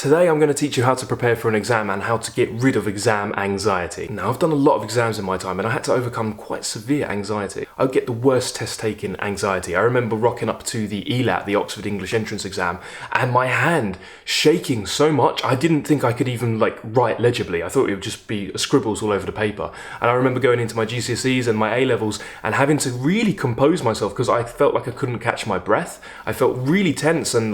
Today I'm going to teach you how to prepare for an exam and how to get rid of exam anxiety. Now, I've done a lot of exams in my time and I had to overcome quite severe anxiety. I would get the worst test taking anxiety. I remember rocking up to the ELAT, the Oxford English Entrance Exam, and my hand shaking so much I didn't think I could even write legibly. I thought it would just be scribbles all over the paper. And I remember going into my GCSEs and my A-levels and having to really compose myself because I felt like I couldn't catch my breath. I felt really tense and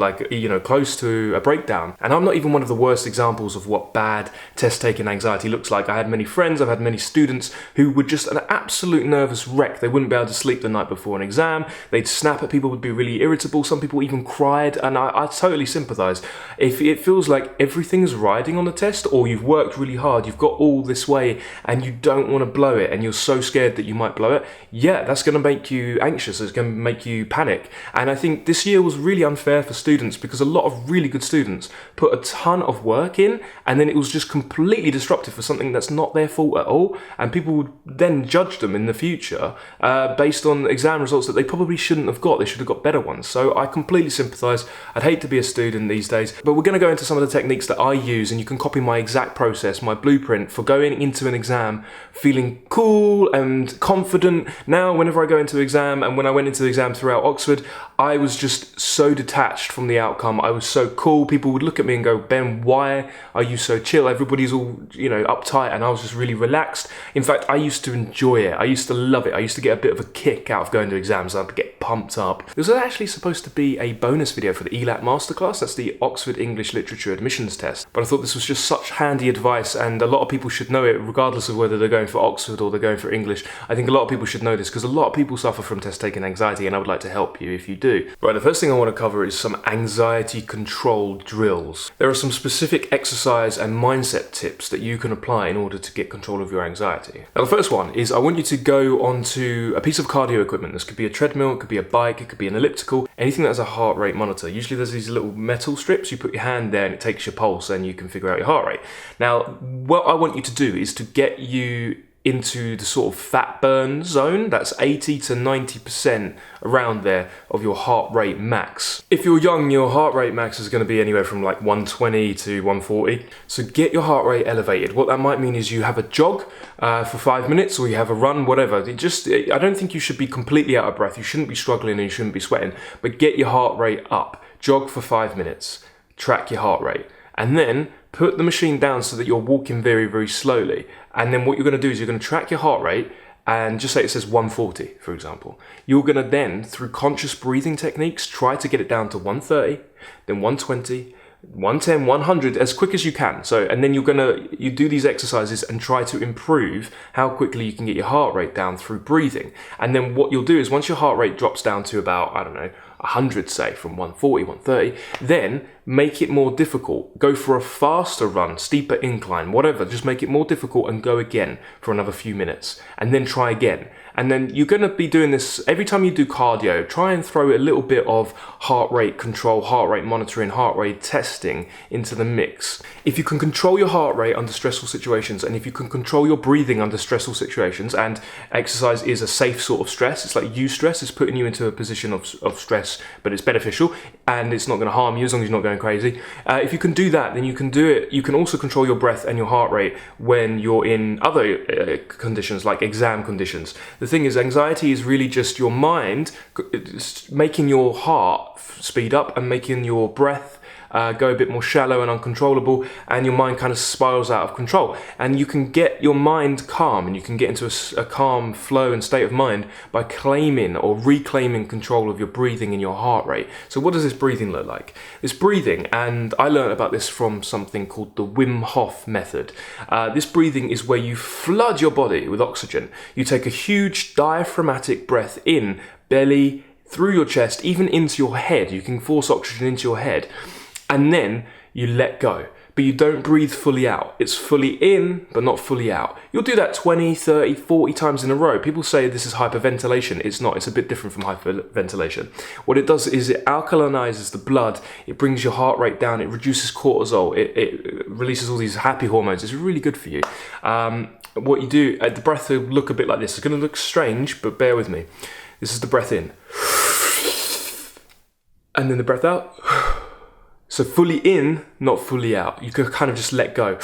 close to a breakdown. And I'm not even one of the worst examples of what bad test-taking anxiety looks like. I had many friends, I've had many students who were just an absolute nervous wreck. They wouldn't be able to sleep the night before an exam, they'd snap at people, would be really irritable, some people even cried, and I totally sympathise. If it feels like everything's riding on the test, or you've worked really hard, you've got all this way, and you don't want to blow it, and you're so scared that you might blow it, yeah, that's going to make you anxious, it's going to make you panic. And I think this year was really unfair for students because a lot of really good students put a ton of work in, and then it was just completely disruptive for something that's not their fault at all, and people would then judge them in the future based on exam results that they probably shouldn't have got. They should have got better ones. So I completely sympathise. I'd hate to be a student these days, but we're going to go into some of the techniques that I use, and you can copy my exact process, my blueprint for going into an exam feeling cool and confident. Now, whenever I go into exam, and when I went into the exam throughout Oxford, I was just so detached from the outcome. I was so cool. People would look at me and go, "Ben, why are you so chill? Everybody's all, uptight," and I was just really relaxed. In fact, I used to enjoy it. I used to love it. I used to get a bit of a kick out of going to exams. I'd get pumped up. There was actually supposed to be a bonus video for the ELAT Masterclass. That's the Oxford English Literature Admissions Test. But I thought this was just such handy advice, and a lot of people should know it, regardless of whether they're going for Oxford or they're going for English. I think a lot of people should know this because a lot of people suffer from test-taking anxiety, and I would like to help you if you do. Right, the first thing I want to cover is some anxiety control drills. There are some specific exercise and mindset tips that you can apply in order to get control of your anxiety. Now, the first one is I want you to go onto a piece of cardio equipment. This could be a treadmill, it could be a bike, it could be an elliptical, anything that has a heart rate monitor. Usually there's these little metal strips, you put your hand there and it takes your pulse and you can figure out your heart rate. Now, what I want you to do is to get you into the sort of fat burn zone. That's 80 to 90% around there of your heart rate max. If you're young, your heart rate max is going to be anywhere from 120 to 140. So get your heart rate elevated. What that might mean is you have a jog for 5 minutes, or you have a run, whatever. I don't think you should be completely out of breath. You shouldn't be struggling and you shouldn't be sweating, but get your heart rate up. Jog for 5 minutes. Track your heart rate. And then put the machine down so that you're walking very, very slowly. And then what you're going to do is you're going to track your heart rate, and just say it says 140, for example. You're going to then, through conscious breathing techniques, try to get it down to 130, then 120, 110, 100 as quick as you can. And then you do these exercises and try to improve how quickly you can get your heart rate down through breathing. And then what you'll do is once your heart rate drops down to about, 100, say, from 140, 130, then make it more difficult. Go for a faster run, steeper incline, whatever. Just make it more difficult and go again for another few minutes. And then try again. And then you're going to be doing this every time you do cardio. Try and throw a little bit of heart rate control, heart rate monitoring, heart rate testing into the mix. If you can control your heart rate under stressful situations, and if you can control your breathing under stressful situations, and exercise is a safe sort of stress, it's like eustress, it's putting you into a position of stress, but it's beneficial and it's not going to harm you as long as you're not going crazy. If you can do that, then you can do it. You can also control your breath and your heart rate when you're in other conditions, like exam conditions. The thing is, anxiety is really just your mind making your heart speed up and making your breath go a bit more shallow and uncontrollable, and your mind kind of spirals out of control. And you can get your mind calm, and you can get into a calm flow and state of mind by claiming or reclaiming control of your breathing and your heart rate. So what does this breathing look like? This breathing, and I learned about this from something called the Wim Hof method. This breathing is where you flood your body with oxygen. You take a huge diaphragmatic breath in, belly, through your chest, even into your head. You can force oxygen into your head. And then you let go, but you don't breathe fully out. It's fully in, but not fully out. You'll do that 20, 30, 40 times in a row. People say this is hyperventilation. It's not. It's a bit different from hyperventilation. What it does is it alkalinizes the blood. It brings your heart rate down. It reduces cortisol. It releases all these happy hormones. It's really good for you. What you do, the breath will look a bit like this. It's going to look strange, but bear with me. This is the breath in. And then the breath out. So fully in, not fully out. You could kind of just let go.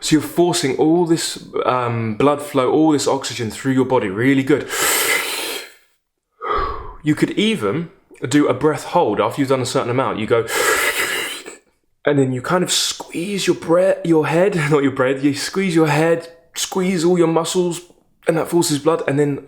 So you're forcing all this blood flow, all this oxygen through your body, really good. You could even do a breath hold after you've done a certain amount. You go, and then you kind of squeeze your head, not your breath, you squeeze your head, squeeze all your muscles, and that forces blood, and then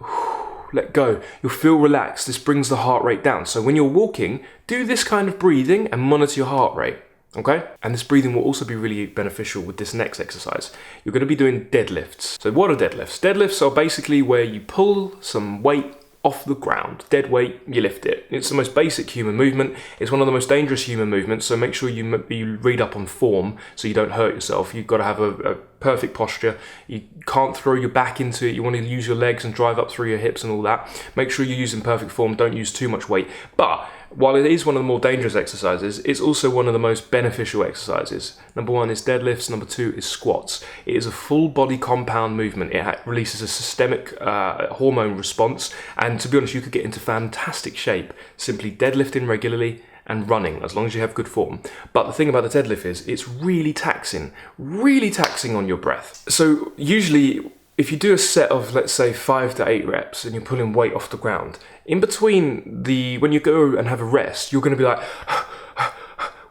let go. You'll feel relaxed. This brings the heart rate down. So when you're walking, do this kind of breathing and monitor your heart rate. Okay? And this breathing will also be really beneficial with this next exercise. You're going to be doing deadlifts. So what are deadlifts? Deadlifts are basically where you pull some weight off the ground. Dead weight, you lift it. It's the most basic human movement. It's one of the most dangerous human movements, so make sure you read up on form so you don't hurt yourself. You've got to have a perfect posture. You can't throw your back into it. You want to use your legs and drive up through your hips and all that. Make sure you're using perfect form. Don't use too much weight. But while it is one of the more dangerous exercises, it's also one of the most beneficial exercises. Number one is deadlifts. Number two is squats. It is a full body compound movement. It releases a systemic hormone response. And to be honest, you could get into fantastic shape simply deadlifting regularly and running, as long as you have good form. But the thing about the deadlift is it's really taxing on your breath. So usually, if you do a set of, let's say, 5 to 8 reps and you're pulling weight off the ground, in between when you go and have a rest, you're going to be like,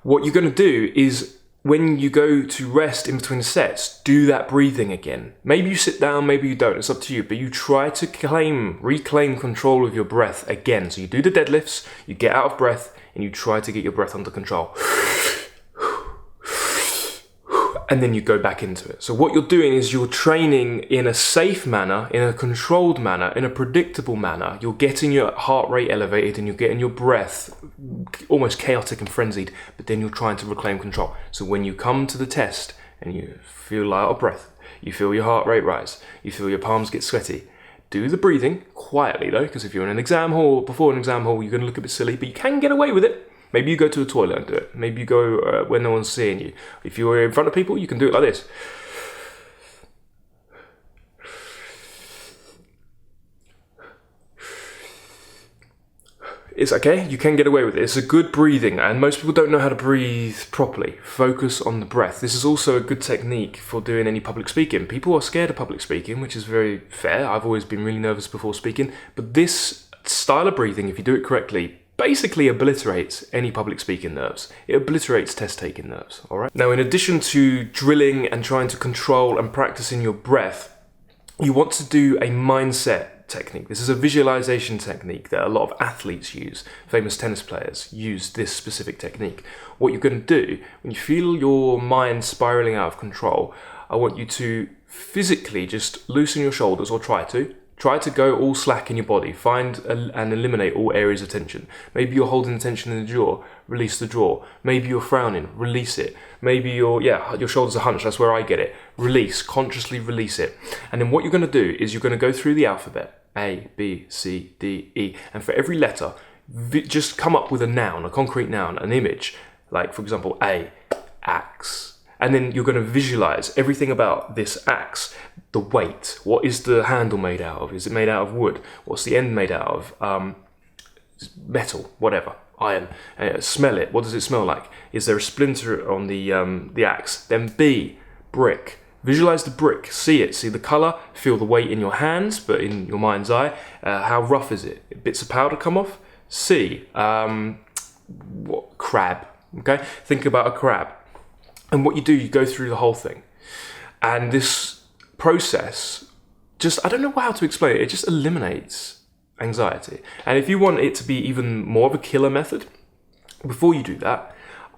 what you're going to do is when you go to rest in between sets, do that breathing again. Maybe you sit down, maybe you don't, it's up to you, but you try to reclaim control of your breath again. So you do the deadlifts, you get out of breath, and you try to get your breath under control. And then you go back into it. So what you're doing is you're training in a safe manner, in a controlled manner, in a predictable manner. You're getting your heart rate elevated and you're getting your breath almost chaotic and frenzied, but then you're trying to reclaim control. So when you come to the test and you feel out of breath, you feel your heart rate rise, you feel your palms get sweaty, do the breathing quietly though, because if you're in an exam hall, before an exam hall, you're going to look a bit silly, but you can get away with it. Maybe you go to the toilet and do it. Maybe you go when no one's seeing you. If you're in front of people, you can do it like this. It's okay, you can get away with it. It's a good breathing, and most people don't know how to breathe properly. Focus on the breath. This is also a good technique for doing any public speaking. People are scared of public speaking, which is very fair. I've always been really nervous before speaking, but this style of breathing, if you do it correctly, basically obliterates any public speaking nerves. It obliterates test taking nerves, all right? Now, in addition to drilling and trying to control and practicing your breath, you want to do a mindset technique. This is a visualization technique that a lot of athletes use. Famous tennis players use this specific technique. What you're going to do, when you feel your mind spiraling out of control, I want you to physically just loosen your shoulders, or try to go all slack in your body. Find and eliminate all areas of tension. Maybe you're holding the tension in the jaw, release the jaw. Maybe you're frowning, release it. Maybe your shoulders are hunched, that's where I get it. Release, consciously release it. And then what you're going to do is you're going to go through the alphabet, A, B, C, D, E. And for every letter, just come up with a noun, a concrete noun, an image. Like, for example, A, axe. And then you're going to visualize everything about this axe. The weight. What is the handle made out of? Is it made out of wood? What's the end made out of? Metal, whatever. Iron. Smell it. What does it smell like? Is there a splinter on the axe? Then B, brick. Visualize the brick. See it. See the color. Feel the weight in your hands, but in your mind's eye. How rough is it? Bits of powder come off? C, crab. Okay? Think about a crab. And what you do, you go through the whole thing. And this process, I don't know how to explain it, it just eliminates anxiety. And if you want it to be even more of a killer method, before you do that,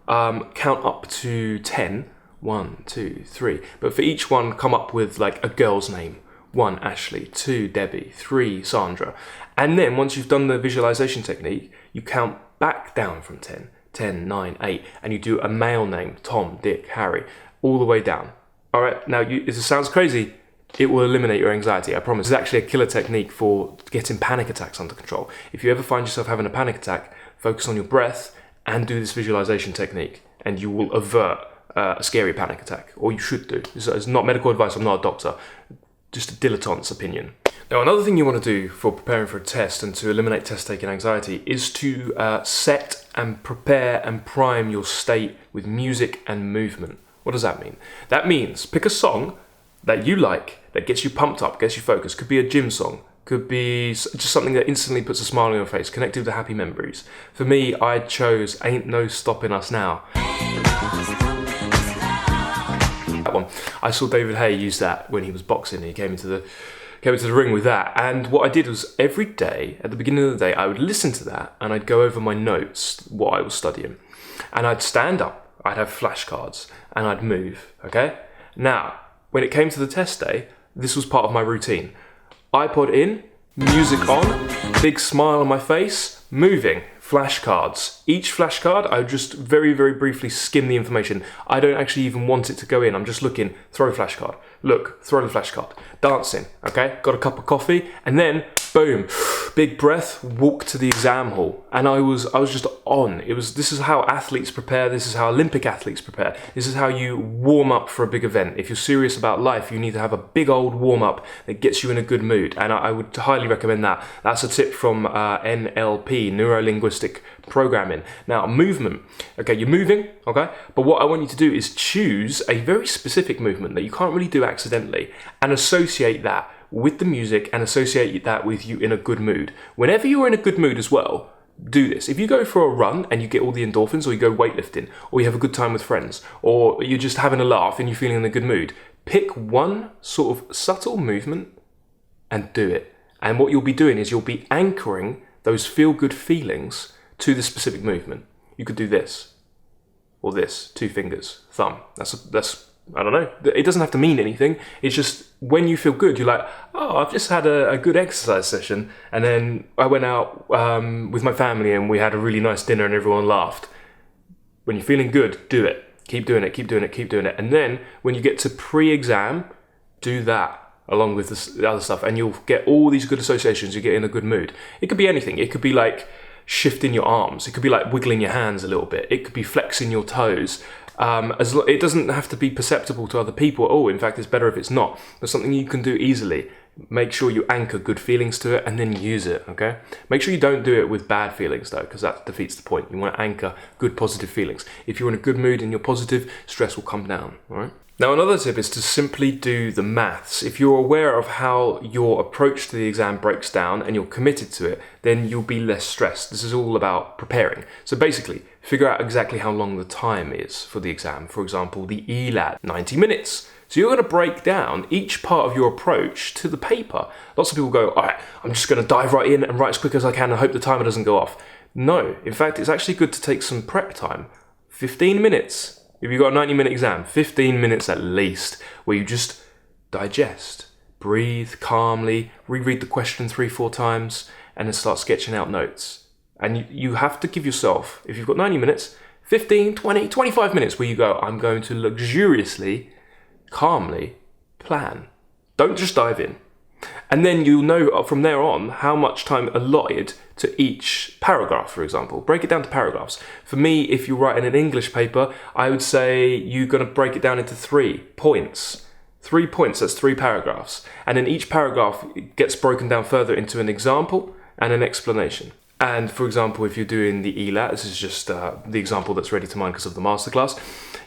count up to 10. 1, 2, 3. But for each one, come up with like a girl's name. 1, Ashley. 2, Debbie. 3, Sandra. And then once you've done the visualization technique, you count back down from 10. 10, 9, 8, and you do a male name, Tom, Dick, Harry, all the way down. All right, now if it sounds crazy, it will eliminate your anxiety, I promise. It's actually a killer technique for getting panic attacks under control. If you ever find yourself having a panic attack, focus on your breath and do this visualization technique, and you will avert a scary panic attack, or you should do. It's not medical advice, I'm not a doctor, just a dilettante's opinion. Now, another thing you want to do for preparing for a test and to eliminate test-taking anxiety is to set and prepare and prime your state with music and movement. What does that mean? That means pick a song that you like, that gets you pumped up, gets you focused. Could be a gym song, could be just something that instantly puts a smile on your face, connected with the happy memories. For me, I chose Ain't No Stopping Us Now. That one. I saw David Haye use that when he was boxing. He came into the ring with that, and what I did was every day at the beginning of the day I would listen to that and I'd go over my notes, what I was studying, and I'd stand up, I'd have flashcards, and I'd move. Okay, now when it came to the test day, this was part of my routine. iPod in, music on, big smile on my face, moving, flashcards. Each flashcard, I would just very, very briefly skim the information. I don't actually even want it to go in. I'm just looking, throw a flashcard. Look, throw the flashcard. Dancing, okay? Got a cup of coffee, and then, boom, big breath, walk to the exam hall. And I was just on. This is how athletes prepare. This is how Olympic athletes prepare. This is how you warm up for a big event. If you're serious about life, you need to have a big old warm up that gets you in a good mood. And I would highly recommend that. That's a tip from NLP, Neuro-Linguistic Programming. Now, movement. Okay, you're moving, okay? But what I want you to do is choose a very specific movement that you can't really do accidentally and associate that with the music and associate that with you in a good mood. Whenever you're in a good mood as well, do this. If you go for a run and you get all the endorphins, or you go weightlifting, or you have a good time with friends, or you're just having a laugh and you're feeling in a good mood, pick one sort of subtle movement and do it. And what you'll be doing is you'll be anchoring those feel-good feelings to the specific movement. You could do this, or this, 2 fingers, thumb. That's I don't know. It doesn't have to mean anything. It's just when you feel good, you're like, oh, I've just had a good exercise session, and then I went out with my family and we had a really nice dinner and everyone laughed. When you're feeling good, do it. Keep doing it, keep doing it, keep doing it. And then when you get to pre-exam, do that along with the other stuff, and you'll get all these good associations. You get in a good mood. It could be anything. It could be like shifting your arms. It could be like wiggling your hands a little bit. It could be flexing your toes. It doesn't have to be perceptible to other people. Oh, in fact, it's better if it's not. There's something you can do easily. Make sure you anchor good feelings to it and then use it, okay? Make sure you don't do it with bad feelings though, because that defeats the point. You want to anchor good positive feelings. If you're in a good mood and you're positive, stress will come down, all right? Now, another tip is to simply do the maths. If you're aware of how your approach to the exam breaks down and you're committed to it, then you'll be less stressed. This is all about preparing. So basically, figure out exactly how long the time is for the exam. For example, the ELAT, 90 minutes. So you're going to break down each part of your approach to the paper. Lots of people go, all right, I'm just going to dive right in and write as quick as I can and hope the timer doesn't go off. No, in fact, it's actually good to take some prep time. 15 minutes. If you've got a 90-minute exam, 15 minutes at least, where you just digest, breathe calmly, reread the question 3-4 times, and then start sketching out notes. And you have to give yourself, if you've got 90 minutes, 15, 20, 25 minutes where you go, I'm going to luxuriously, calmly plan. Don't just dive in. And then you'll know from there on how much time allotted to each paragraph, for example. Break it down to paragraphs. For me, if you're writing an English paper, I would say you're going to break it down into 3 points. 3 points, that's 3 paragraphs. And then each paragraph gets broken down further into an example and an explanation. And for example, if you're doing the ELAT, this is just the example that's ready to mind because of the masterclass,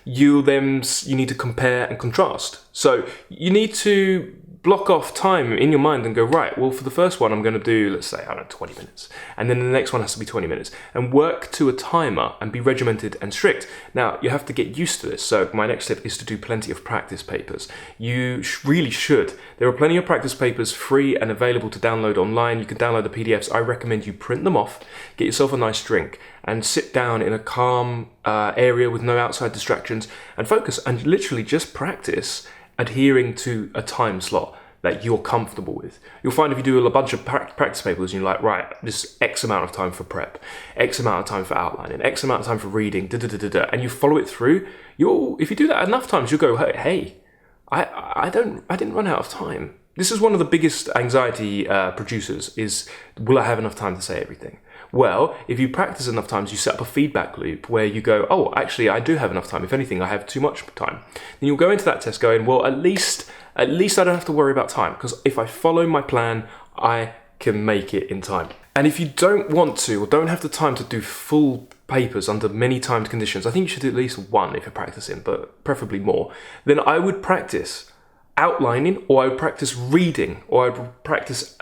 you need to compare and contrast. So you need to block off time in your mind and go, right, well, for the first one, I'm going to do, let's say, 20 minutes. And then the next one has to be 20 minutes. And work to a timer and be regimented and strict. Now, you have to get used to this. So my next tip is to do plenty of practice papers. You really should. There are plenty of practice papers free and available to download online. You can download the PDFs. I recommend you print them off, get yourself a nice drink, and sit down in a calm area with no outside distractions and focus and literally just practice adhering to a time slot that you're comfortable with. You'll find if you do a bunch of practice papers and you're like, right, this X amount of time for prep, X amount of time for outlining, X amount of time for reading, and you follow it through, if you do that enough times, you'll go, hey, I didn't run out of time. This is one of the biggest anxiety producers is, will I have enough time to say everything? Well, if you practice enough times, you set up a feedback loop where you go, oh, actually, I do have enough time. If anything, I have too much time. Then you'll go into that test going, well, at least I don't have to worry about time, because if I follow my plan, I can make it in time. And if you don't want to or don't have the time to do full papers under many timed conditions, I think you should do at least one if you're practicing, but preferably more, then I would practice outlining, or I would practice reading, or I would practice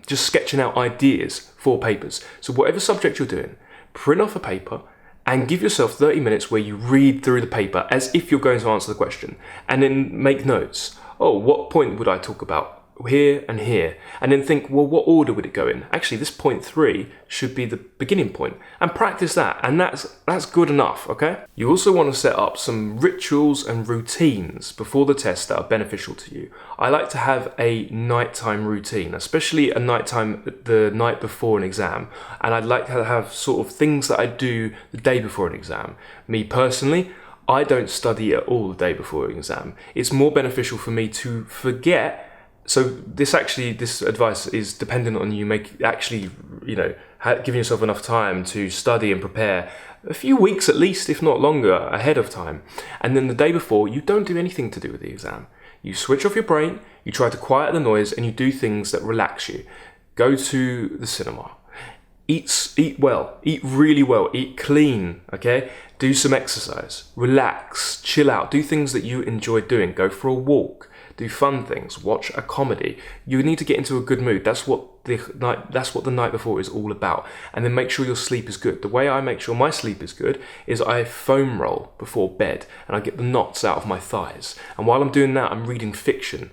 just sketching out ideas for papers. So whatever subject you're doing, print off a paper and give yourself 30 minutes where you read through the paper as if you're going to answer the question, and then make notes. Oh, what point would I talk about? Here and here, and then think, well, what order would it go in? Actually, this point 3 should be the beginning point, and practice that, and that's good enough, okay? You also want to set up some rituals and routines before the test that are beneficial to you. I like to have a nighttime routine, especially a nighttime the night before an exam, and I'd like to have sort of things that I do the day before an exam. Me personally, I don't study at all the day before an exam. It's more beneficial for me to forget. So this advice is dependent on you giving yourself enough time to study and prepare a few weeks at least, if not longer, ahead of time. And then the day before, you don't do anything to do with the exam. You switch off your brain, you try to quiet the noise, and you do things that relax you. Go to the cinema. Eat well, eat really well, eat clean, okay? Do some exercise, relax, chill out, do things that you enjoy doing. Go for a walk. Do fun things, watch a comedy. You need to get into a good mood. That's what the night before is all about. And then make sure your sleep is good. The way I make sure my sleep is good is I foam roll before bed, and I get the knots out of my thighs. And while I'm doing that, I'm reading fiction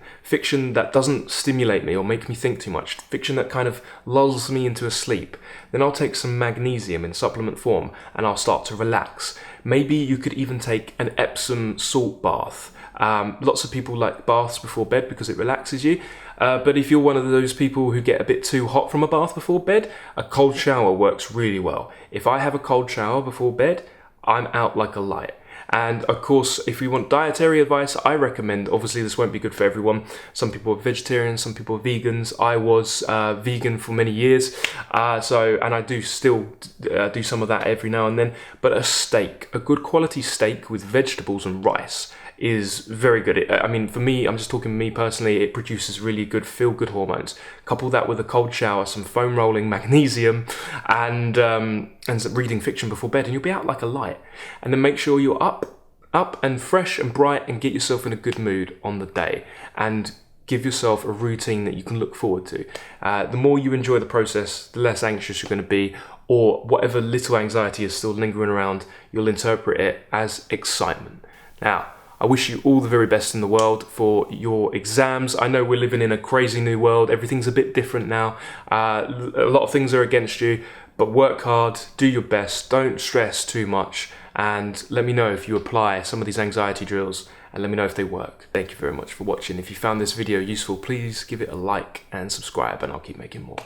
that doesn't stimulate me or make me think too much, fiction that kind of lulls me into a sleep. Then I'll take some magnesium in supplement form, and I'll start to relax. Maybe you could even take an Epsom salt bath. Lots of people like baths before bed because it relaxes you. But if you're one of those people who get a bit too hot from a bath before bed, a cold shower works really well. If I have a cold shower before bed, I'm out like a light. And of course, if you want dietary advice, I recommend, obviously this won't be good for everyone. Some people are vegetarians, some people are vegans. I was vegan for many years. And I do still do some of that every now and then. But a good quality steak with vegetables and rice is very good. For me, I'm just talking me personally, it produces really good feel-good hormones. Couple that with a cold shower, some foam rolling, magnesium, and some reading fiction before bed, and you'll be out like a light. And then make sure you're up and fresh and bright, and get yourself in a good mood on the day, and give yourself a routine that you can look forward to. The more you enjoy the process, the less anxious you're going to be, or whatever little anxiety is still lingering around, you'll interpret it as excitement. Now, I wish you all the very best in the world for your exams. I know we're living in a crazy new world. Everything's a bit different now. A lot of things are against you, but work hard, do your best, don't stress too much, and let me know if you apply some of these anxiety drills, and let me know if they work. Thank you very much for watching. If you found this video useful, please give it a like and subscribe, and I'll keep making more.